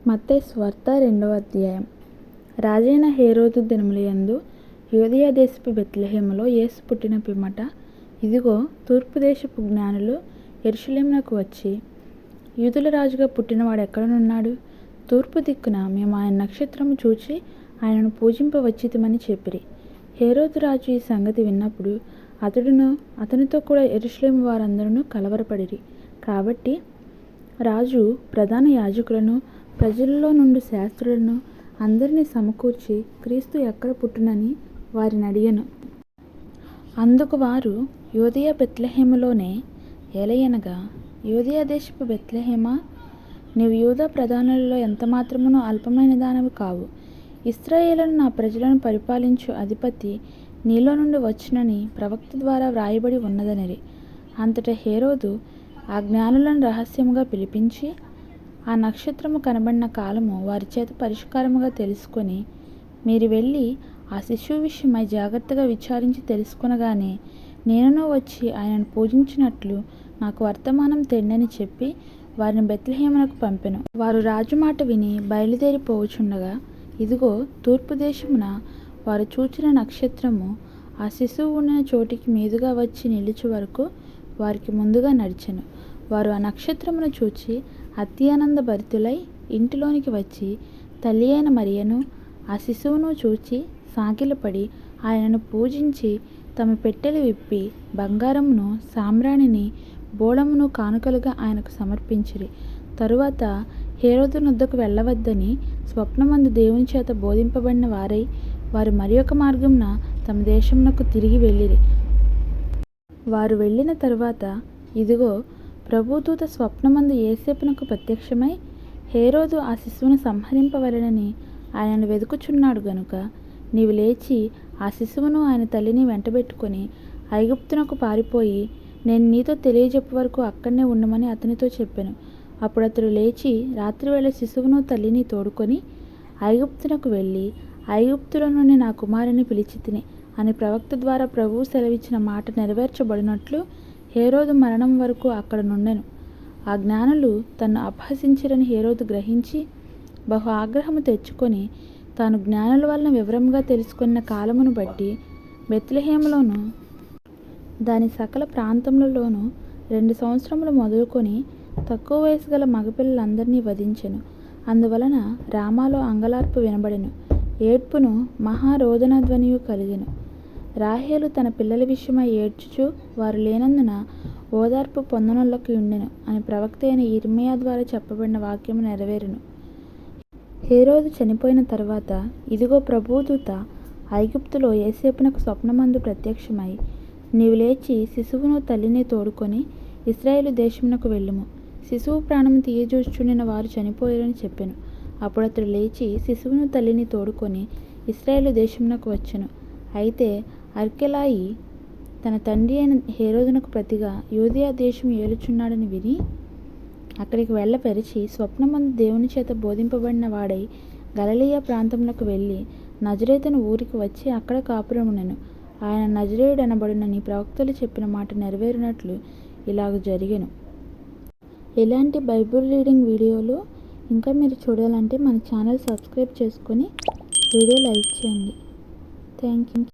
మత్తయి సువార్త 2వ అధ్యాయం. రాజైన హేరోదు దినములయందు యూదయ దేశపు బెత్లెహేములో యేసు పుట్టిన పిమ్మట, ఇదిగో తూర్పు దేశపు జ్ఞానులు యెరూషలేమునకు వచ్చి, యూదుల రాజుగా పుట్టినవాడు ఎక్కడనున్నాడు? తూర్పు దిక్కున మేము ఆయన నక్షత్రము చూచి ఆయనను పూజింపవచ్చితిమని చెప్పిరి. హేరోదు రాజు ఈ సంగతి విన్నప్పుడు అతడును అతనితో కూడా యెరూషలేము వారందరూ కలవరపడిరి. కాబట్టి రాజు ప్రధాన యాజకులను, ప్రజలలో నుండి శాస్త్రులను అందరినీ సమకూర్చి క్రీస్తు ఎక్కడ పుట్టునని వారిని అడిగెను. అందుకు వారు, యూదయ బెత్లెహేములోనే. ఏలయనగా, యూదయ దేశపు బెత్లెహేమా, నీవు యూదా ప్రధానులలో ఎంతమాత్రమునూ అల్పమైన దానవు కావు. ఇశ్రాయేలును నా ప్రజలను పరిపాలించు అధిపతి నీలో నుండి వచ్చునని ప్రవక్త ద్వారా వ్రాయబడి ఉన్నదనిరి. అంతటా హేరోదు ఆ జ్ఞానులను రహస్యముగా పిలిపించి, ఆ నక్షత్రము కనబడిన కాలము వారి చేత పరిష్కారముగా తెలుసుకొని, మీరు వెళ్ళి ఆ శిశువు విషయమై జాగ్రత్తగా విచారించి తెలుసుకొనగానే నేనును వచ్చి ఆయనను పూజించినట్లు నాకు వర్తమానం తెండని చెప్పి వారిని బెత్లెహేమునకు పంపెను. వారు రాజు మాట విని బయలుదేరిపోవుచుండగా, ఇదిగో తూర్పు దేశమున వారు చూచిన నక్షత్రము ఆ శిశువు ఉండిన చోటికి మీదుగా వచ్చి నిలుచు వరకు వారికి ముందుగా నడిచెను. వారు ఆ నక్షత్రమును చూచి అత్యానంద భరితులై ఇంటిలోనికి వచ్చి తల్లి అయిన మరియను ఆ శిశువును చూచి సాగిలపడి ఆయనను పూజించి తమ పెట్టెలు విప్పి బంగారమును, సామ్రాణిని, బోళమును కానుకలుగా ఆయనకు సమర్పించిరి. తరువాత హేరోదు నొద్దకు వెళ్ళవద్దని స్వప్నమందు దేవుని చేత బోధింపబడిన వారై వారు మరి ఒక మార్గమున తమ దేశమునకు తిరిగి వెళ్ళిరి. వారు వెళ్ళిన తరువాత, ఇదిగో ప్రభుదూత స్వప్నమందు యోసేపునకు ప్రత్యక్షమై, హేరోదు ఆ శిశువును సంహరింపవలెనని ఆయనను వెదుకుచున్నాడు గనుక నీవు లేచి ఆ శిశువును ఆయన తల్లిని వెంటబెట్టుకొని ఐగుప్తునకు పారిపోయి నేను నీతో తెలియజెప్పు వరకు అక్కడనే ఉండమని అతనితో చెప్పెను. అప్పుడు అతడు లేచి రాత్రివేళ శిశువును తల్లిని తోడుకొని ఐగుప్తునకు వెళ్ళి, ఐగుప్తులో నుండి నా కుమారుని పిలిచితిని అని ప్రవక్త ద్వారా ప్రభువు సెలవిచ్చిన మాట నెరవేర్చబడినట్లు హేరోదు మరణం వరకు అక్కడ నుండెను. ఆ జ్ఞానులు తన్ను అపహసించిరని హేరోదు గ్రహించి బహు ఆగ్రహము తెచ్చుకొని తాను జ్ఞానుల వలన వివరముగా తెలుసుకున్న కాలమును బట్టి బెత్లెహేములోను దాని సకల ప్రాంతములలోనూ 2 సంవత్సరములు మొదలుకొని తక్కువ వయసు గల మగపిల్లలందరినీ వధించెను. అందువలన రామాలో అంగలార్పు వినబడెను, ఏడ్పును మహారోదన ధ్వనియు కలిగెను. రాహేలు తన పిల్లల విషయమై ఏడ్చుచు వారు లేనందున ఓదార్పు పొందనొల్లకి ఉండెను అని ప్రవక్త అయిన యిర్మీయా ద్వారా చెప్పబడిన వాక్యము నెరవేరును. హేరోదు చనిపోయిన తరువాత, ఇదిగో ప్రభుదూత ఐగుప్తులో యోసేపునకు స్వప్నమందు ప్రత్యక్షమై, నీవు లేచి శిశువును తల్లిని తోడుకొని ఇశ్రాయేలు దేశమునకు వెళ్ళుము. శిశువు ప్రాణము తీయజూచుచుండిన వారు చనిపోయారని చెప్పెను. అప్పుడు అతడు లేచి శిశువును తల్లిని తోడుకొని ఇశ్రాయేలు దేశమునకు వచ్చెను. అయితే అర్కెలాయి తన తండ్రి అయిన హేరోదునకు ప్రతిగా యూదయ దేశము ఏలుచున్నాడని విని అక్కడికి వెళ్ళపెరిచి స్వప్నమందు దేవుని చేత బోధింపబడిన వాడై గలిలయ ప్రాంతమునకు వెళ్ళి నజరేతును ఊరికి వచ్చి అక్కడ కాపురమునెను. ఆయన నజరేయుడనబడునని ప్రవక్తలు చెప్పిన మాట నెరవేరినట్లు ఇలాగ జరిగెను. ఇలాంటి బైబిల్ రీడింగ్ వీడియోలు ఇంకా మీరు చూడాలంటే మన ఛానల్ సబ్స్క్రైబ్ చేసుకొని వీడియో లైక్ చేయండి. Thank you.